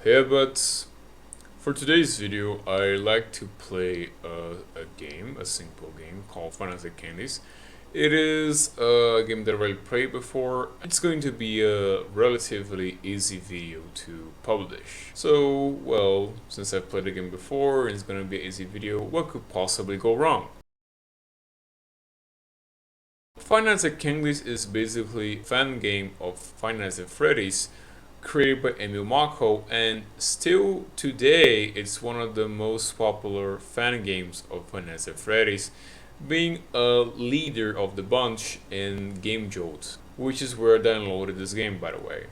Hey, but for today's video, I like to play a simple game called FNaC Candies. It is a game that I've already played before. It's going to be a relatively easy video to publish. So, well, since I've played the game before and it's going to be an easy video, what could possibly go wrong? FNaC Candies is basically a fan game of FNaF Freddy's created by Emil Mako, and still today it's one of the most popular fan games of FNaF Freddy's, being a leader of the bunch in Game Jolt, which is where I downloaded this game, by the way.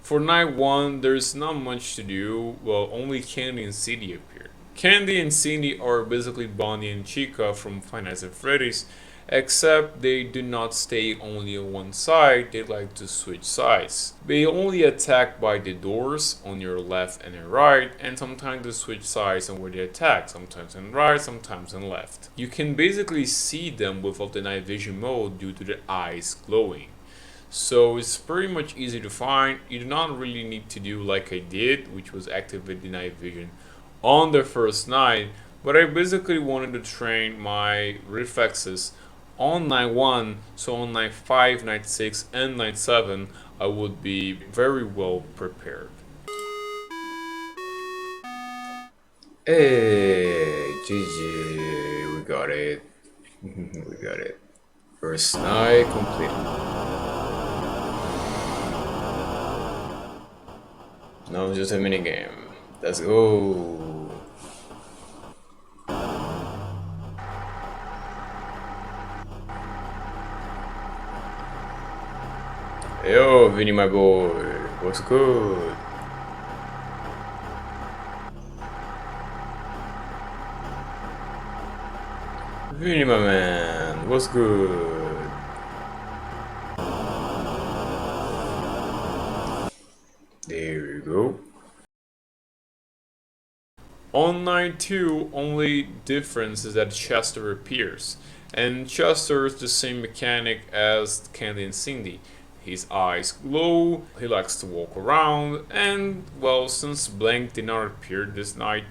For night 1, there's not much to do, well, only Candy and CD appeared. Candy and Cindy are basically Bonnie and Chica from FNaF Freddy's, except they do not stay only on one side, they like to switch sides. They only attack by the doors on your left and your right, and sometimes they switch sides on where they attack, sometimes on right, sometimes on left. You can basically see them without the night vision mode due to the eyes glowing. So it's pretty much easy to find. You do not really need to do like I did, which was activate the night vision on the first night, but I basically wanted to train my reflexes on night 1, so on night 5, night 6, and night 7, I would be very well prepared. Hey, GG, we got it. We got it. First night completed. Now it's just a mini game. Let's go. Yo, Vinny, my boy, what's good? Vinny, my man, what's good? There we go. On night 2, only difference is that Chester appears, and Chester is the same mechanic as Candy and Cindy. His eyes glow, he likes to walk around, and well, since Blank did not appear this night,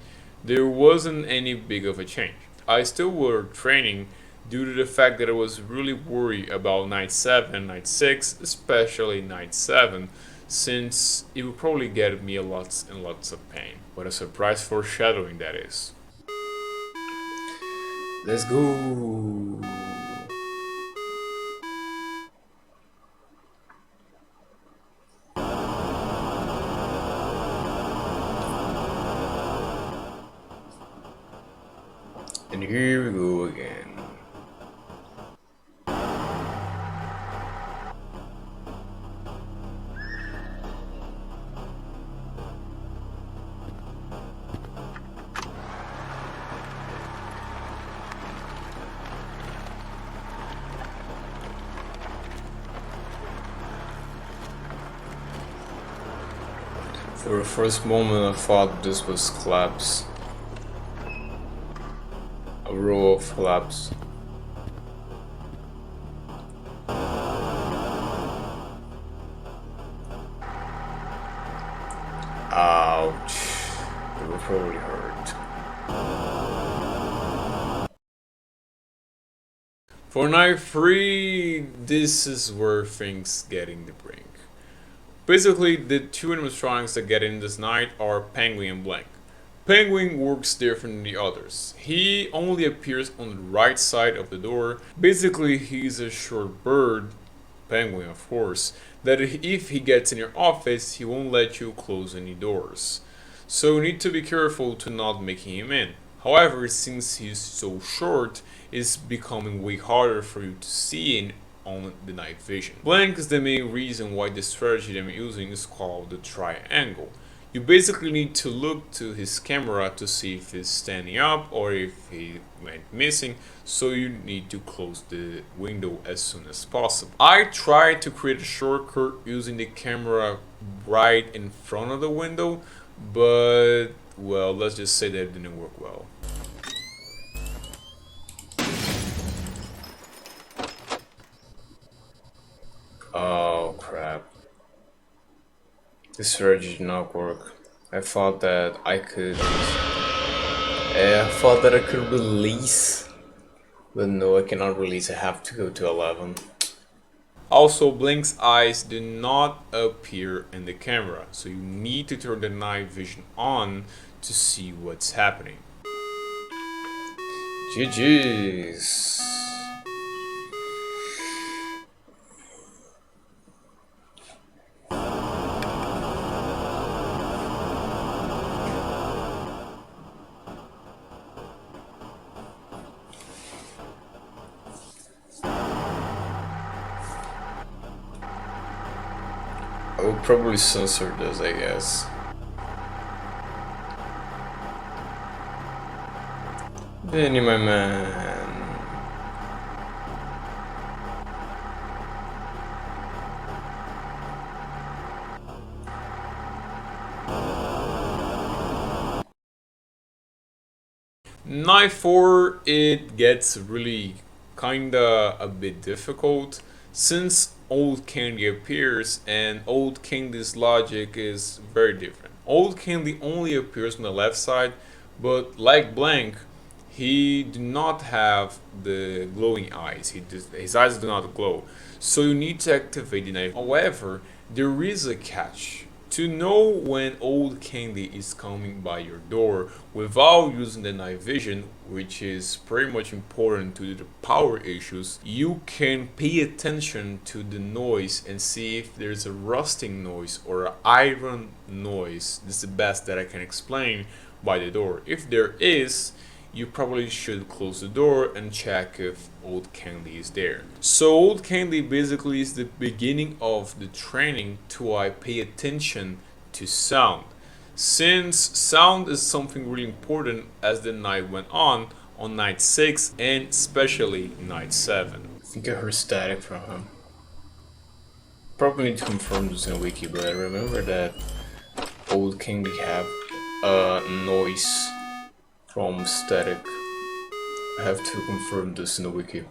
there wasn't any big of a change. I still were training due to the fact that I was really worried about night 7, night 6, especially night 7, since it would probably get me lots and lots of pain. What a surprise foreshadowing that is. Let's go! And here we go again. For the first moment I thought this was collapse. A row of collapse. Ouch. It will probably hurt. For night 3, this is where things get in the brink. Basically, the two animatronics that get in this night are Penguin and Blank. Penguin works different than the others. He only appears on the right side of the door. Basically, he's a short bird, Penguin of course, that if he gets in your office, he won't let you close any doors. So you need to be careful to not making him in. However, since he's so short, it's becoming way harder for you to see in on the night vision. Blank is the main reason why the strategy that I'm using is called the triangle. You basically need to look to his camera to see if he's standing up or if he went missing, so you need to close the window as soon as possible. I tried to create a shortcut using the camera right in front of the window, but well, let's just say that it didn't work well. Oh crap. This strategy did not work. I thought that I could. I thought that I could release, but no, I cannot release. I have to go to 11. Also, Blink's eyes do not appear in the camera, so you need to turn the night vision on to see what's happening. GG's. I will probably censor this, I guess. Vinny, my man. Night 4, it gets really kinda a bit difficult since Old Candy appears, and Old Candy's logic is very different. Old Candy only appears on the left side, but like Blank, he do not have the glowing eyes. His eyes do not glow, so you need to activate the knife. However, there is a catch. To know when Old Candy is coming by your door without using the night vision, which is pretty much important to the power issues, you can pay attention to the noise and see if there's a rusting noise or an iron noise. This is the best that I can explain by the door. If there is, you probably should close the door and check if Old Candy is there. So Old Candy basically is the beginning of the training to pay attention to sound. Since sound is something really important as the night went on night 6 and especially night 7. I think I heard static from him. Probably need to confirm this in a wiki, but I remember that Old Candy have a noise from static. I have to confirm this in the wiki.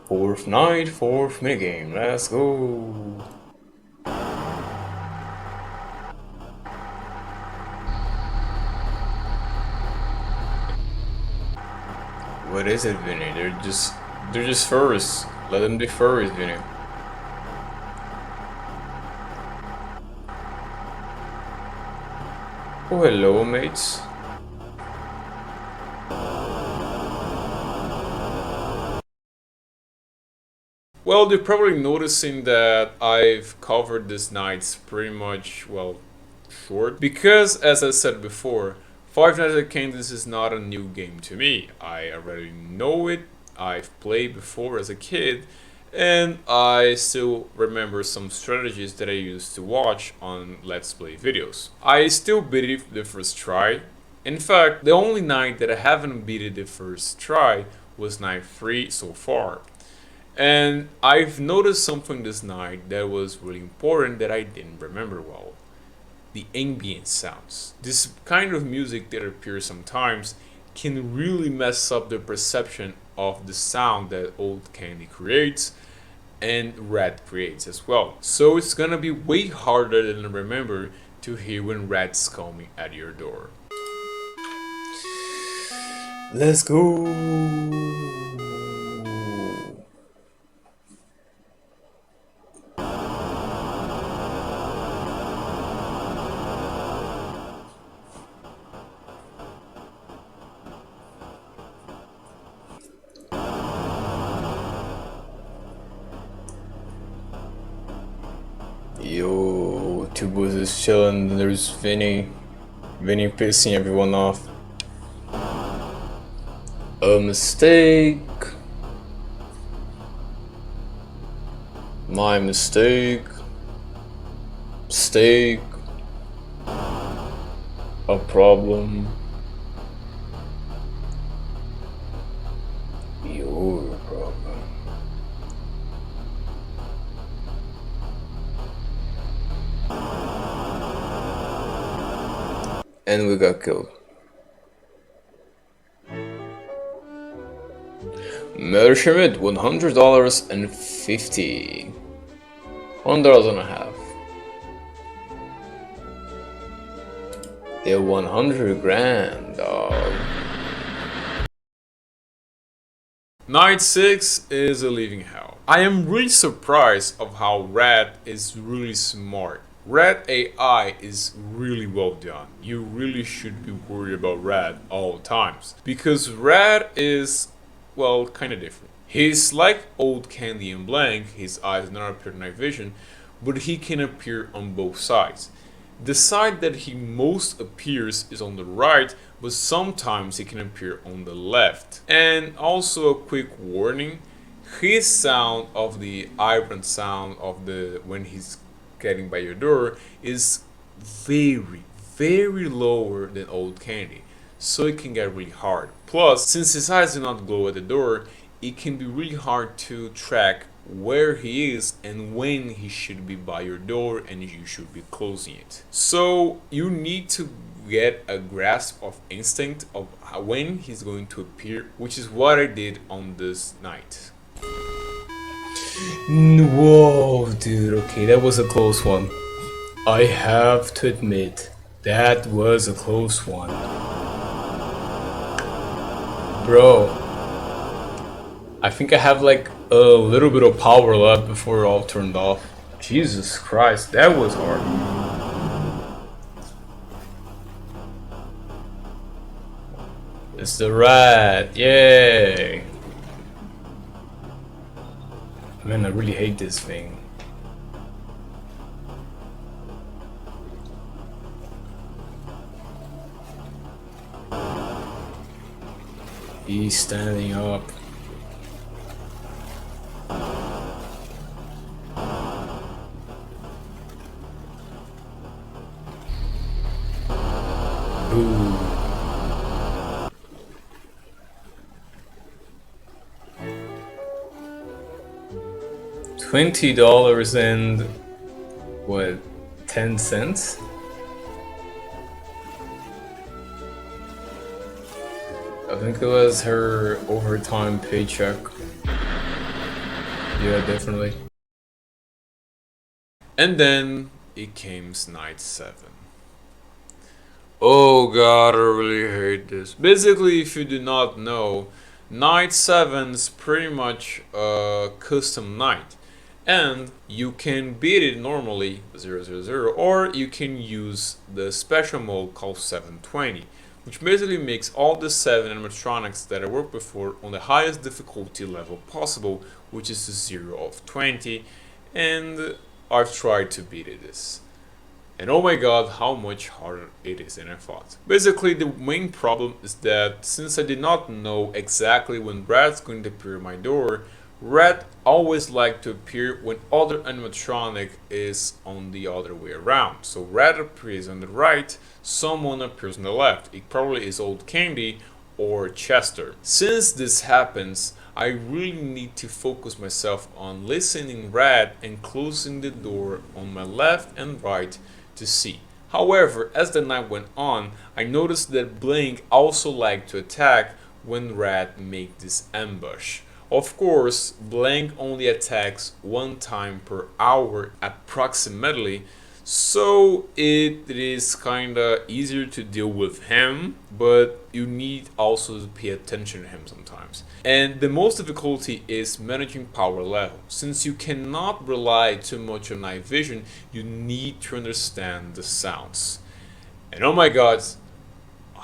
Fourth night, fourth minigame. Let's go. What is it, Vinny? They're just furries. Let them be furries, Vinny. Oh, hello, mates. Well, they're probably noticing that I've covered these nights pretty much, well, short. Because, as I said before, Five Nights at Candy's is not a new game to me. I already know it, I've played before as a kid, and I still remember some strategies that I used to watch on Let's Play videos. I still beat it the first try. In fact, the only night that I haven't beat it the first try was night 3 so far. And I've noticed something this night that was really important that I didn't remember well. The ambient sounds. This kind of music that appears sometimes can really mess up the perception of the sound that Old Candy creates and Red creates as well. So it's gonna be way harder than remember to hear when Red's coming at your door. Let's go! Yo, Tubos is chilling, there's Vinny pissing everyone off. A mistake. My mistake. Mistake. A problem. Your problem. And we got killed. Measurement $100 and 50. $1 and a half. They're 100 grand, dog. Night 6 is a living hell. I am really surprised of how Rat is really smart. Rat AI is really well done. You really should be worried about Rat all times. Because Rat is, well, kinda different. He's like Old Candy and Blank, his eyes not appear in night vision, but he can appear on both sides. The side that he most appears is on the right, but sometimes he can appear on the left. And also a quick warning, his sound of the iron sound of the when he's getting by your door is very lower than Old Candy, so it can get really hard. Plus, since his eyes do not glow at the door, it can be really hard to track where he is and when he should be by your door and you should be closing it. So you need to get a grasp of instinct of when he's going to appear, which is what I did on this night. Whoa, dude, okay, that was a close one. I have to admit, that was a close one. Bro, I think I have like a little bit of power left before it all turned off. Jesus Christ, that was hard. It's the rat, yay! Man, I really hate this thing. He's standing up. Boo. $20 and what, 10 cents? I think it was her overtime paycheck. Yeah, definitely. And then it came night 7. Oh god, I really hate this. Basically, if you do not know, night 7 is pretty much a custom night. And you can beat it normally 000, or you can use the special mode called 720, which basically makes all the 7 animatronics that I worked before on the highest difficulty level possible, which is the 0 of 20, and I've tried to beat this. And oh my god, how much harder it is than I thought. Basically, the main problem is that since I did not know exactly when Rat's going to appear at my door, Rat always like to appear when other animatronic is on the other way around. So Rat appears on the right, someone appears on the left. It probably is Old Candy or Chester. Since this happens, I really need to focus myself on listening Rat and closing the door on my left and right to see. However, as the night went on, I noticed that Blink also liked to attack when Rat made this ambush. Of course, Blank only attacks one time per hour approximately, so it is kinda easier to deal with him, but you need also to pay attention to him sometimes. And the most difficulty is managing power level. Since you cannot rely too much on night vision, you need to understand the sounds. And oh my god,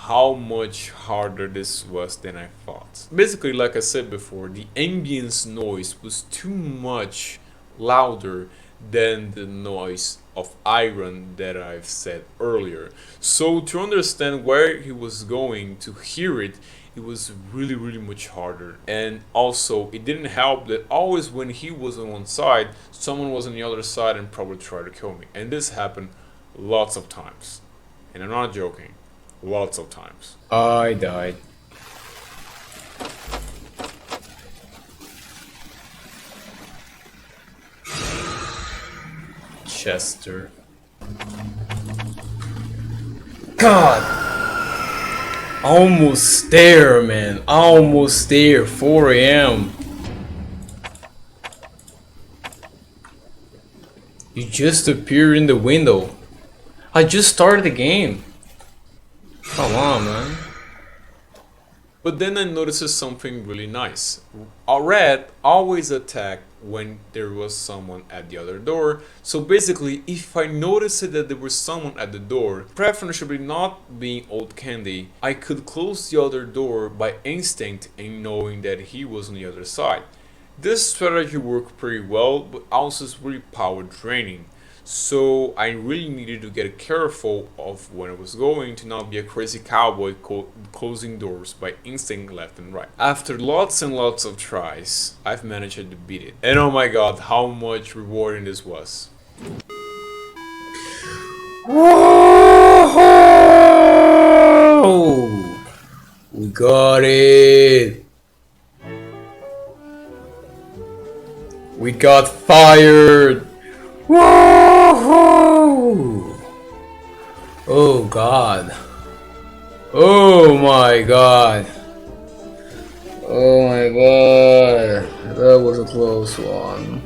how much harder this was than I thought. Basically, like I said before, the ambience noise was too much louder than the noise of iron that I've said earlier. So to understand where he was going to hear it, it was really much harder. And also, it didn't help that always when he was on one side, someone was on the other side and probably tried to kill me. And this happened lots of times. And I'm not joking. Lots of times. I died. Chester. God! Almost there, man. Almost there. 4 a.m. You just appeared in the window. I just started the game. Come on, man. But then I noticed something really nice. A rat always attacked when there was someone at the other door. So basically, if I noticed that there was someone at the door, preferably not being old candy, I could close the other door by instinct and knowing that he was on the other side. This strategy worked pretty well, but also is really power draining. So I really needed to get careful of when I was going to not be a crazy cowboy closing doors by instinct left and right. After lots and lots of tries, I've managed to beat it. And oh my god, how much rewarding this was. Whoa! We got it! We got fired! Whoa! Oh god. Oh my god. Oh my god. That was a close one.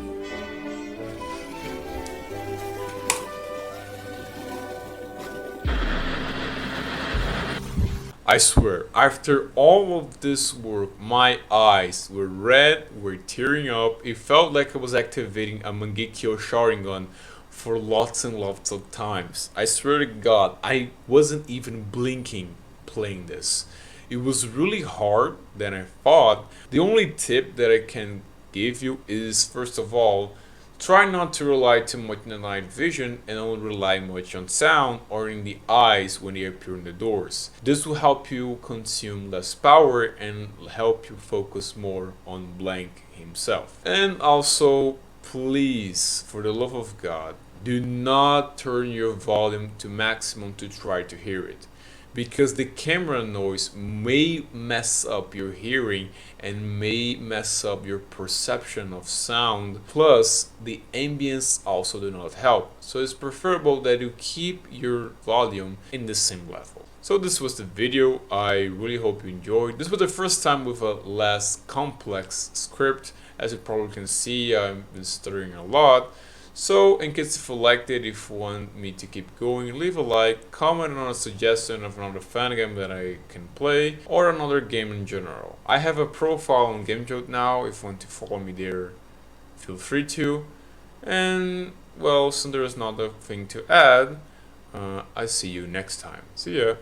I swear, after all of this work, my eyes were red, were tearing up. It felt like I was activating a Mangekyo Sharingan for lots and lots of times. I swear to God, I wasn't even blinking playing this. It was really hard than I thought. The only tip that I can give you is, first of all, try not to rely too much on the night vision and only rely much on sound or in the eyes when they appear in the doors. This will help you consume less power and help you focus more on Blank himself. And also, please, for the love of God, do not turn your volume to maximum to try to hear it, because the camera noise may mess up your hearing and may mess up your perception of sound. Plus, the ambience also do not help. So it's preferable that you keep your volume in the same level. So this was the video. I really hope you enjoyed. This was the first time with a less complex script. As you probably can see, I've been stuttering a lot. So, in case if you liked it, if you want me to keep going, leave a like, comment on a suggestion of another fan game that I can play, or another game in general. I have a profile on GameJolt now. If you want to follow me there, feel free to. And, well, since there is not a thing to add, I see you next time. See ya!